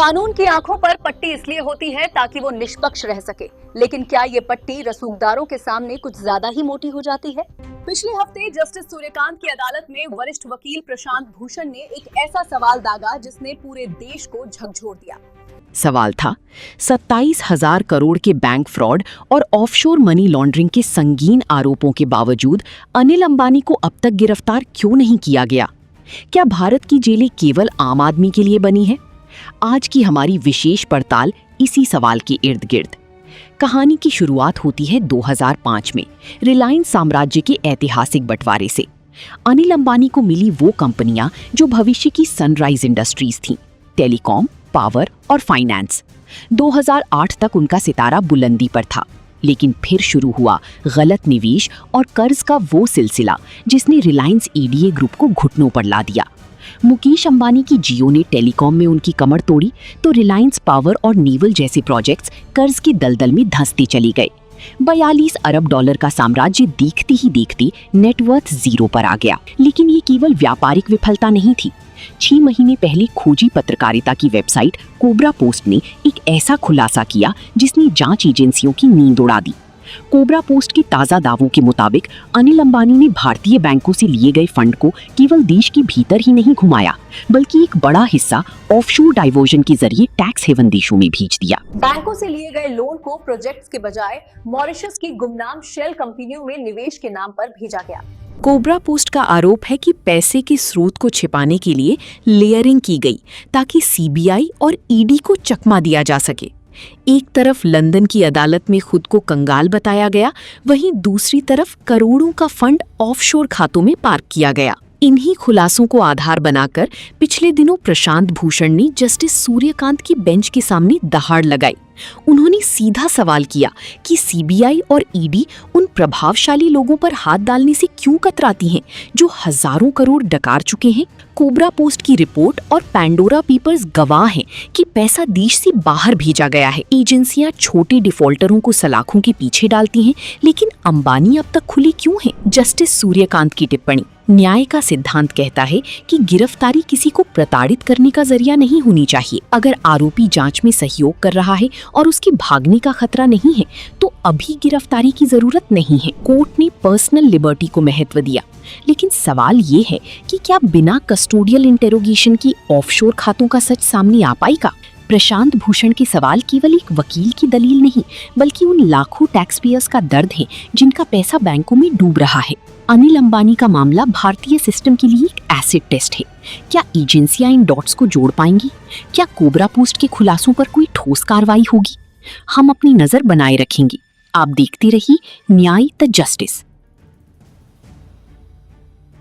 कानून की आंखों पर पट्टी इसलिए होती है ताकि वो निष्पक्ष रह सके, लेकिन क्या ये पट्टी रसूखदारों के सामने कुछ ज्यादा ही मोटी हो जाती है? पिछले हफ्ते जस्टिस सूर्यकांत की अदालत में वरिष्ठ वकील प्रशांत भूषण ने एक ऐसा सवाल दागा जिसने पूरे देश को झकझोर दिया। सवाल था 27,000 करोड़ के बैंक फ्रॉड और ऑफशोर मनी लॉन्ड्रिंग के संगीन आरोपों के बावजूद अनिल अंबानी को अब तक गिरफ्तार क्यों नहीं किया गया? क्या भारत की जेलें केवल आम आदमी के लिए बनी है? आज की हमारी विशेष पड़ताल इसी सवाल के इर्द गिर्द। कहानी की शुरुआत होती है 2005 में रिलायंस साम्राज्य के ऐतिहासिक बंटवारे से। अनिल अंबानी को मिली वो कंपनियां जो भविष्य की सनराइज इंडस्ट्रीज थीं, टेलीकॉम, पावर और फाइनेंस। 2008 तक उनका सितारा बुलंदी पर था, लेकिन फिर शुरू हुआ गलत निवेश और कर्ज का वो सिलसिला जिसने रिलायंस ईडीए ग्रुप को घुटनों पर ला दिया। मुकेश अंबानी की जियो ने टेलीकॉम में उनकी कमर तोड़ी तो रिलायंस पावर और नेवल जैसे प्रोजेक्ट्स कर्ज की दलदल में धंसते चले गए। 42 अरब डॉलर का साम्राज्य देखते ही देखते नेटवर्थ जीरो पर आ गया। लेकिन ये केवल व्यापारिक विफलता नहीं थी। 6 महीने पहले खोजी पत्रकारिता की वेबसाइट कोबरा पोस्ट ने एक ऐसा खुलासा किया जिसने जांच एजेंसियों की नींद उड़ा दी। कोबरा पोस्ट के ताज़ा दावों के मुताबिक अनिल अंबानी ने भारतीय बैंकों से लिए गए फंड को केवल देश के भीतर ही नहीं घुमाया, बल्कि एक बड़ा हिस्सा ऑफशोर डाइवर्जन के जरिए टैक्स हेवन देशों में भेज दिया। बैंकों से लिए गए लोन को प्रोजेक्ट्स के बजाय मॉरिशस की गुमनाम शेल कंपनियों में निवेश के नाम पर भेजा गया। कोबरा पोस्ट का आरोप है कि पैसे के स्रोत को छिपाने के लिए लेयरिंग की गई ताकि सीबीआई और ईडी को चकमा दिया जा सके। एक तरफ लंदन की अदालत में खुद को कंगाल बताया गया, वहीं दूसरी तरफ करोड़ों का फंड ऑफशोर खातों में पार्क किया गया। इन्हीं खुलासों को आधार बनाकर पिछले दिनों प्रशांत भूषण ने जस्टिस सूर्यकांत की बेंच के सामने दहाड़ लगाई। उन्होंने सीधा सवाल किया कि सीबीआई और ईडी उन प्रभावशाली लोगों पर हाथ डालने से क्यों कतराती हैं जो हजारों करोड़ डकार चुके हैं। कोबरा पोस्ट की रिपोर्ट और पैंडोरा पेपर्स गवाह हैं कि पैसा देश से बाहर भेजा गया है। एजेंसियां छोटे डिफॉल्टरों को सलाखों के पीछे डालती हैं, लेकिन अंबानी अब तक खुले क्यों हैं? जस्टिस सूर्यकांत की टिप्पणी। न्याय का सिद्धांत कहता है कि गिरफ्तारी किसी को प्रताड़ित करने का जरिया नहीं होनी चाहिए। अगर आरोपी जांच में सहयोग कर रहा है और उसके भागने का खतरा नहीं है, तो अभी गिरफ्तारी की जरूरत नहीं है। कोर्ट ने पर्सनल लिबर्टी को महत्व दिया, लेकिन सवाल ये है कि क्या बिना कस्टोडियल इंटेरोगेशन की ऑफशोर खातों का सच सामने आ पाएगा? प्रशांत भूषण के सवाल केवल एक वकील की दलील नहीं, बल्कि उन लाखों टैक्स पेयर्स का दर्द है जिनका पैसा बैंकों में डूब रहा है। अनिल अंबानी का मामला भारतीय सिस्टम के लिए एक एसिड टेस्ट है। क्या एजेंसियां इन डॉट्स को जोड़ पाएंगी? क्या कोबरा पोस्ट के खुलासों पर कोई ठोस कार्रवाई होगी? हम अपनी नजर बनाए रखेंगे। आप देखते रहिए न्याय द जस्टिस।